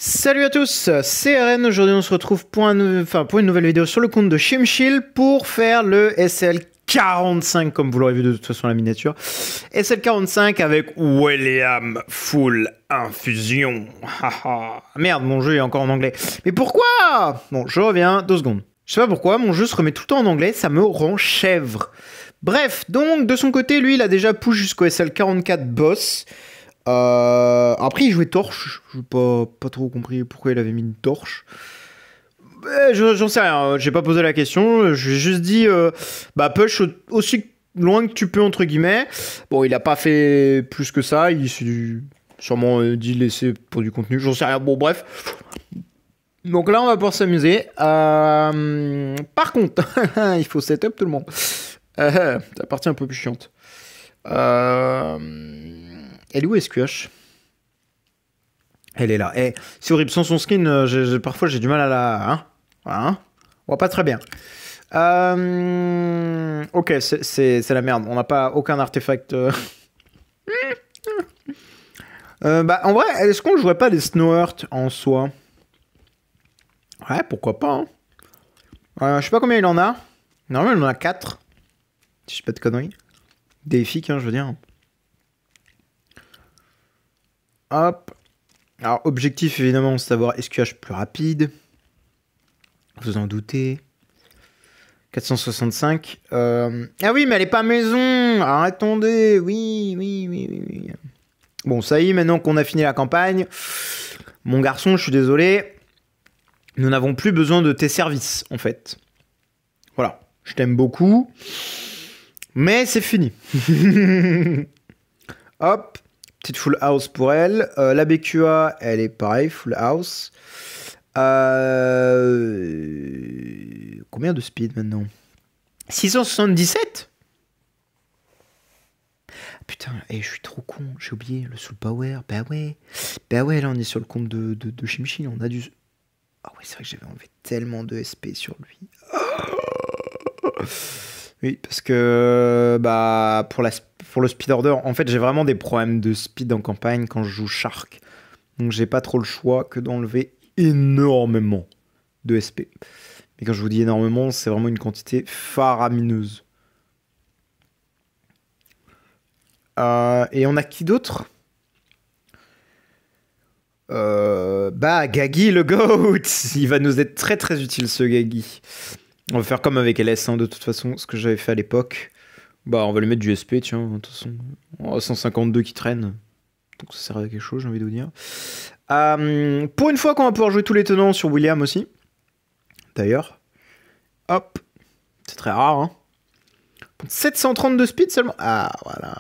Salut à tous, c'est RN. Aujourd'hui on se retrouve pour une nouvelle vidéo sur le compte de Shimchill pour faire le SL45 comme vous l'aurez vu de toute façon la miniature. SL45 avec William Full Infusion. Merde, mon jeu est encore en anglais. Mais pourquoi? Bon, je reviens, 2 secondes. Je sais pas pourquoi, mon jeu se remet tout le temps en anglais, ça me rend chèvre. Bref, donc de son côté, lui il a déjà push jusqu'au SL44 boss. Après, il jouait torche. Je n'ai pas trop compris pourquoi il avait mis une torche. J'en sais rien. J'ai pas posé la question. J'ai juste dit push aussi loin que tu peux, entre guillemets. Bon, il a pas fait plus que ça. Il s'est sûrement dit laisser pour du contenu. J'en sais rien. Bon, bref. Donc là, on va pouvoir s'amuser. Par contre, il faut setup tout le monde. C'est la partie un peu plus chiante. Elle est où SQH? Elle est là. Eh, c'est horrible. Sans son skin, parfois j'ai du mal à la... Hein, voilà, hein, on voit pas très bien. Ok, c'est la merde. On n'a pas aucun artefact. En vrai, est-ce qu'on jouerait pas des Snow Earth en soi? Ouais, pourquoi pas. Hein. Je sais pas combien il en a. Normalement, il en a 4. Si je dis pas de conneries. Des FIC, hein, je veux dire. Hop. Alors, objectif, évidemment, c'est d'avoir SQH plus rapide. Vous en doutez. 465. Ah oui, mais elle est pas maison. Alors, attendez. Oui. Bon, ça y est, maintenant qu'on a fini la campagne. Mon garçon, je suis désolé. Nous n'avons plus besoin de tes services, en fait. Voilà. Je t'aime beaucoup. Mais c'est fini. Hop. Petite full house pour elle. La BQA, elle est pareil, full house. Combien de speed maintenant? 677. Putain, je suis trop con, j'ai oublié le soul power. Bah ouais, là on est sur le compte de Shimchill, on a du... Ah ouais, c'est vrai que j'avais enlevé tellement de SP sur lui. Oui, parce que pour le speed order, en fait, j'ai vraiment des problèmes de speed en campagne quand je joue Shark. Donc, j'ai pas trop le choix que d'enlever énormément de SP. Mais quand je vous dis énormément, c'est vraiment une quantité faramineuse. Et on a qui d'autre? Gaggy le GOAT. Il va nous être très très utile ce Gaggy. On va faire comme avec LS, hein, de toute façon, ce que j'avais fait à l'époque. On va lui mettre du SP, tiens, de toute façon. On a 152 qui traînent. Donc ça sert à quelque chose, j'ai envie de vous dire. Pour une fois qu'on va pouvoir jouer tous les tenants sur William aussi. D'ailleurs. Hop. C'est très rare, hein. 732 speed seulement. Ah, voilà.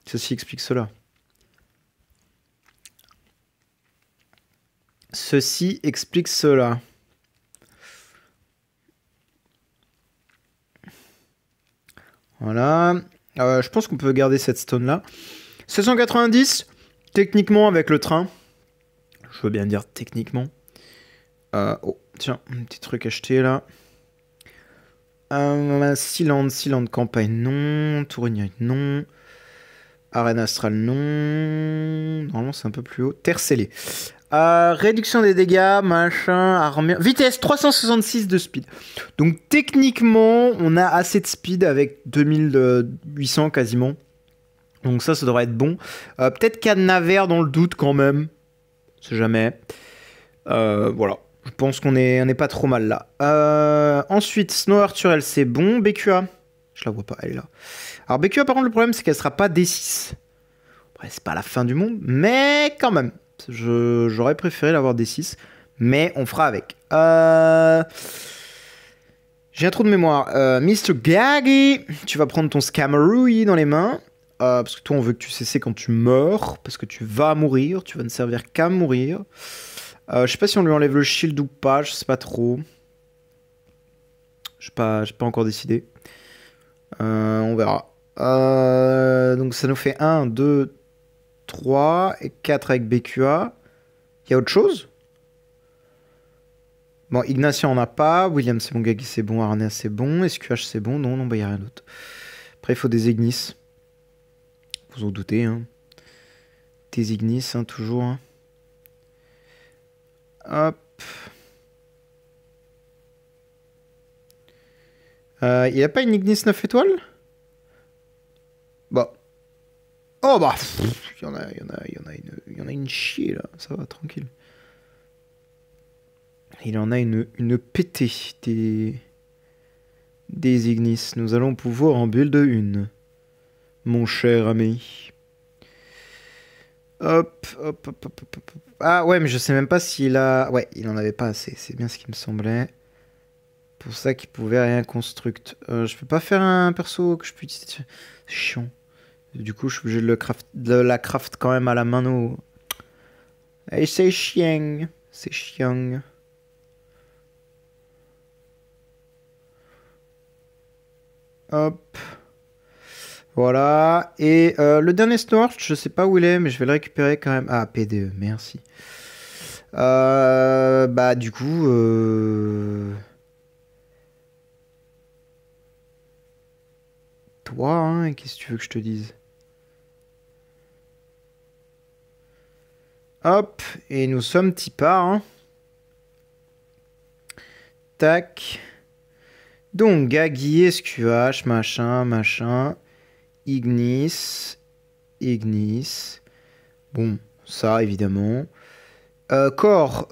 Ceci explique cela. Ceci explique cela. Voilà. Je pense qu'on peut garder cette stone là. 790, techniquement avec le train. Je veux bien dire techniquement. Oh, tiens, un petit truc acheté là. Sealand campagne non. Tourignac non. Arène astrale non. Normalement c'est un peu plus haut. Terre scellée. Réduction des dégâts, machin, armure. Vitesse 366 de speed. Donc techniquement, on a assez de speed avec 2800 quasiment. Donc ça devrait être bon. Peut-être cadenas vert dans le doute quand même. On sait jamais. Voilà. Je pense qu'on n'est pas trop mal là. Ensuite, Snow Arthur, c'est bon. BQA. Je la vois pas, elle est là. Alors BQA, par contre, le problème, c'est qu'elle sera pas D6. Après, c'est pas la fin du monde, mais quand même. J'aurais préféré l'avoir D6, mais on fera avec. J'ai un trou de mémoire. Mr. Gaggy, tu vas prendre ton Scamarooey dans les mains. Parce que toi, on veut que tu cesses quand tu meurs. Parce que tu vas mourir. Tu vas ne servir qu'à mourir. Je sais pas si on lui enlève le shield ou pas. Je sais pas trop. J'ai pas encore décidé. On verra. Donc ça nous fait 1, 2, 3 et 4 avec BQA. Il y a autre chose? Bon, Ignatia on n'a pas. William c'est bon, Gaggy c'est bon, Arnea c'est bon. SQH c'est bon. Non, il n'y a rien d'autre. Après il faut des Ignis. Vous en doutez, hein. des Ignis, hein, toujours. Hein. Hop. Il a pas une Ignis 9 étoiles? Bah. Oh bah. Il y en a une chier là. Ça va, tranquille. Il en a une pétée des Ignis. Nous allons pouvoir en build une. Mon cher ami. Hop, hop, hop, hop, hop, hop. Ah ouais, mais je sais même pas s'il a... Ouais, il en avait pas assez. C'est bien ce qui me semblait. Pour ça qu'il pouvait rien construct. Je peux pas faire un perso que je peux utiliser. C'est chiant. Du coup, je suis obligé de la craft quand même à la mano. Et c'est chiant. C'est chiant. Hop. Voilà. Et le dernier Snorch, je sais pas où il est, mais je vais le récupérer quand même. Ah, PDE, merci. Bah, du coup... Toi, hein, qu'est-ce que tu veux que je te dise? Hop, et nous sommes Tipar. Hein. Tac. Donc, Gaggy, SQH, machin. Ignis. Bon, ça, évidemment. Corps,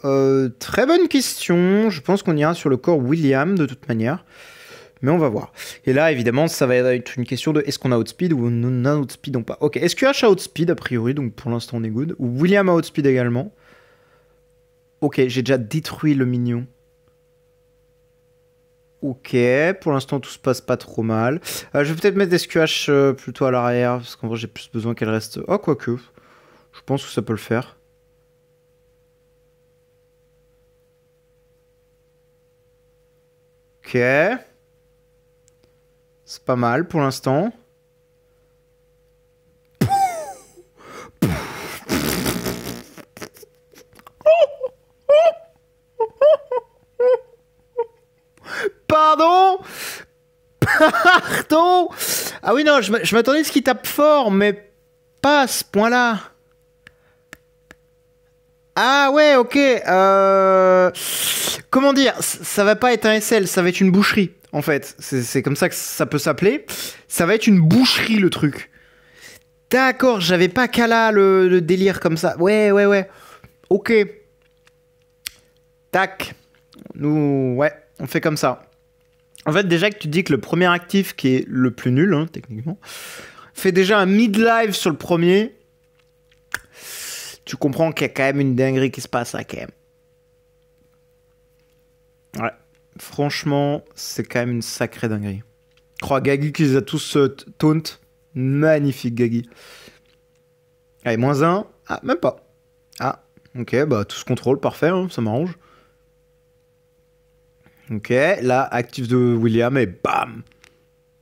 très bonne question. Je pense qu'on ira sur le corps William, de toute manière. Mais on va voir. Et là, évidemment, ça va être une question de est-ce qu'on a outspeed ou on a outspeed ou pas. Ok, SQH a outspeed, a priori, donc pour l'instant, on est good. William a outspeed également. Ok, j'ai déjà détruit le mignon. Ok, pour l'instant tout se passe pas trop mal. Je vais peut-être mettre SQH plutôt à l'arrière, parce qu'en vrai j'ai plus besoin qu'elle reste... Oh, quoique. Je pense que ça peut le faire. Ok. C'est pas mal pour l'instant. Pardon? Pardon? Ah oui, non, je m'attendais à ce qu'il tape fort, mais pas à ce point-là. Ah ouais, ok. Comment dire? Ça va pas être un SL, ça va être une boucherie, en fait. C'est comme ça que ça peut s'appeler. Ça va être une boucherie, le truc. D'accord, j'avais pas qu'à là le délire comme ça. Ouais. Ok. Tac. Nous, ouais, on fait comme ça. En fait, déjà que tu dis que le premier actif, qui est le plus nul, hein, techniquement, fait déjà un mid-live sur le premier, tu comprends qu'il y a quand même une dinguerie qui se passe là, quand même. Ouais. Franchement, c'est quand même une sacrée dinguerie. Crois Gaggy qui les a tous taunt. Magnifique, Gaggy. Allez, -1. Ah, même pas. Ah, ok, bah tout se contrôle, parfait, hein, ça m'arrange. Ok, là, actif de William et bam,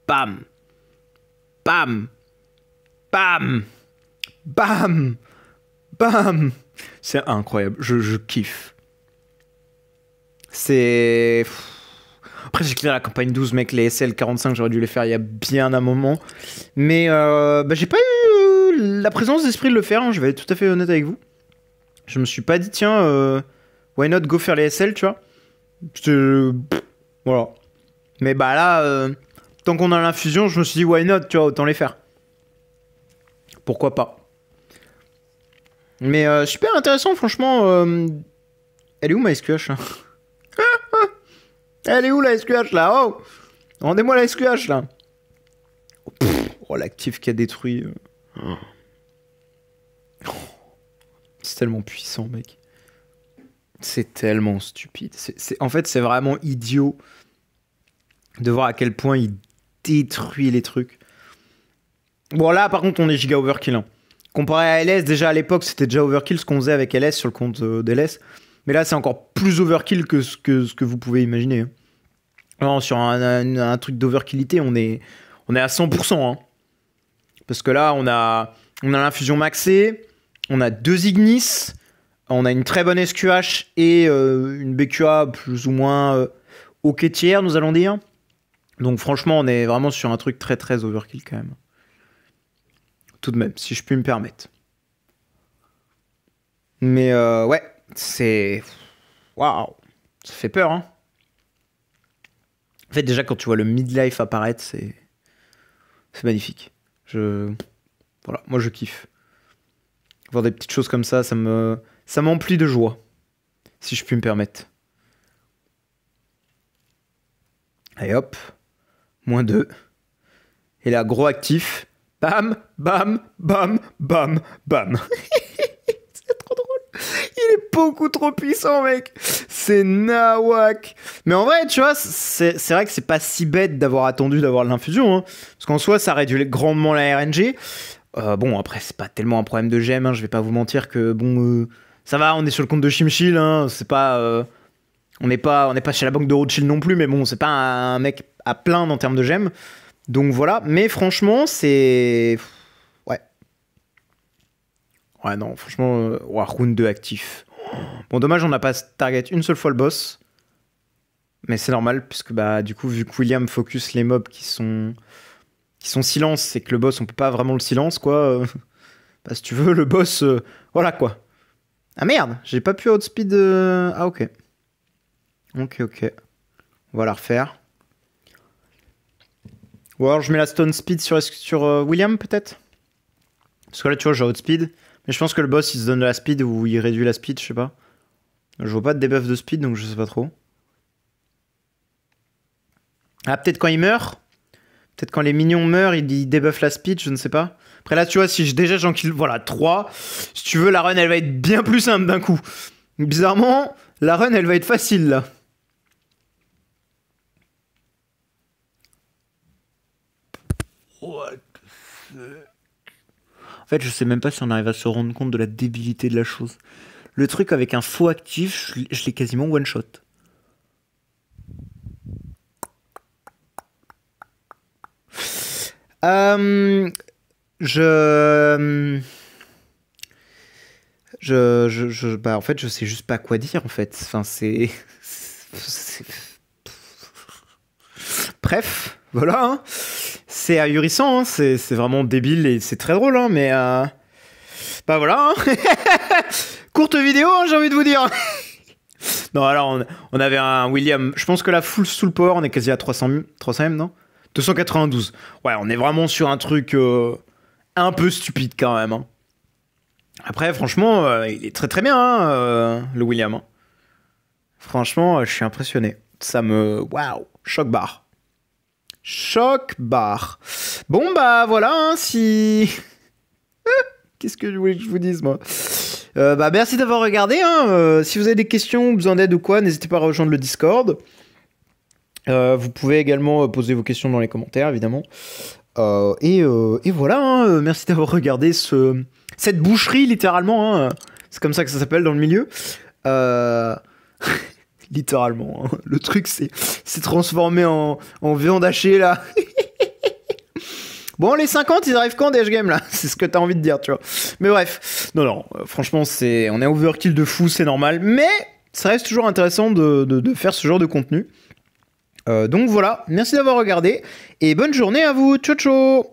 bam, bam, bam, bam, bam. C'est incroyable, je kiffe. C'est... Après, j'ai clear la campagne 12, mec, les SL 45, j'aurais dû les faire il y a bien un moment. Mais bah, j'ai pas eu la présence d'esprit de le faire, hein, je vais être tout à fait honnête avec vous. Je me suis pas dit, tiens, why not go faire les SL, tu vois. Voilà. Mais bah là, tant qu'on a l'infusion, je me suis dit, why not, tu vois, autant les faire. Pourquoi pas. Mais super intéressant, franchement. Elle est où ma SQH là? Elle est où la SQH là? Oh, rendez-moi la SQH là. Oh, l'actif qui a détruit. C'est tellement puissant, mec. C'est tellement stupide. En fait, c'est vraiment idiot de voir à quel point il détruit les trucs. Bon, là, par contre, on est giga overkill. Hein. Comparé à LS, déjà à l'époque, c'était déjà overkill ce qu'on faisait avec LS sur le compte d'LS. Mais là, c'est encore plus overkill que ce que vous pouvez imaginer. Hein. Non, sur un truc d'overkillité, on est à 100%. Hein. Parce que là, on a l'infusion maxée, on a 2 Ignis, on a une très bonne SQH et une BQA plus ou moins ok tiers, nous allons dire. Donc franchement, on est vraiment sur un truc très très overkill quand même. Tout de même, si je puis me permettre. Mais ouais, c'est... Waouh, ça fait peur, hein. En fait, déjà, quand tu vois le midlife apparaître, c'est magnifique. Voilà, moi, je kiffe. Voir des petites choses comme ça m'emplit de joie, si je puis me permettre. Allez hop, -2. Et là, gros actif. Bam, bam, bam, bam, bam. C'est trop drôle. Il est beaucoup trop puissant, mec. C'est nawak. Mais en vrai, tu vois, c'est vrai que c'est pas si bête d'avoir attendu d'avoir l'infusion. Hein. Parce qu'en soi, ça réduit grandement la RNG. Bon, après, c'est pas tellement un problème de gemme. Hein. Je vais pas vous mentir que, bon, ça va, on est sur le compte de Chimchil. Hein. C'est pas... on n'est pas chez la banque de Rothschild non plus, mais bon, c'est pas un mec à plaindre en termes de gemmes. Donc voilà, mais franchement, c'est... Ouais. Ouais, non, franchement, round 2 actif. Bon, dommage, on n'a pas target une seule fois le boss. Mais c'est normal, puisque bah, du coup, vu que William focus les mobs qui sont silence, c'est que le boss, on peut pas vraiment le silence, quoi. Bah, si tu veux, le boss, voilà, quoi. Ah merde, j'ai pas pu outspeed... Ah, ok. Ok. On va la refaire. Ou alors je mets la stone speed sur William, peut-être. Parce que là, tu vois, j'ai outspeed. Mais je pense que le boss, il se donne de la speed ou il réduit la speed, je sais pas. Je vois pas de debuff de speed, donc je sais pas trop. Ah, peut-être quand il meurt. Peut-être quand les minions meurent, il debuff la speed, je ne sais pas. Après là, tu vois, si déjà j'en kill... Voilà, 3. Si tu veux, la run, elle va être bien plus simple d'un coup. Bizarrement, la run, elle va être facile, là. What the fuck? En fait, je sais même pas si on arrive à se rendre compte de la débilité de la chose. Le truc avec un faux actif, je l'ai quasiment one shot. Bah, en fait, je sais juste pas quoi dire, en fait. Enfin, Bref, voilà. Hein. C'est ahurissant, hein. C'est vraiment débile et c'est très drôle, hein, mais... Bah voilà. Hein. Courte vidéo, hein, j'ai envie de vous dire. Non, alors, on avait un William... Je pense que la full soul power, on est quasi à 300 M, non 292. Ouais, on est vraiment sur un truc un peu stupide, quand même. Hein. Après, franchement, il est très très bien, hein, le William. Hein. Franchement, je suis impressionné. Ça me... Waouh. Choc barre. Choc barre. Bon, bah voilà, hein, si... Qu'est-ce que je voulais que je vous dise, moi bah, merci d'avoir regardé. Hein. Si vous avez des questions, besoin d'aide ou quoi, n'hésitez pas à rejoindre le Discord. Vous pouvez également poser vos questions dans les commentaires, évidemment. Et voilà, hein, merci d'avoir regardé cette boucherie, littéralement. Hein. C'est comme ça que ça s'appelle dans le milieu. Littéralement. Hein. Le truc s'est transformé en viande hachée, là. Bon, les 50, ils arrivent quand, Dash Game, là? C'est ce que t'as envie de dire, tu vois. Mais bref. Non, franchement, on est overkill de fou, c'est normal. Mais ça reste toujours intéressant de faire ce genre de contenu. Donc voilà, merci d'avoir regardé. Et bonne journée à vous. Ciao, ciao.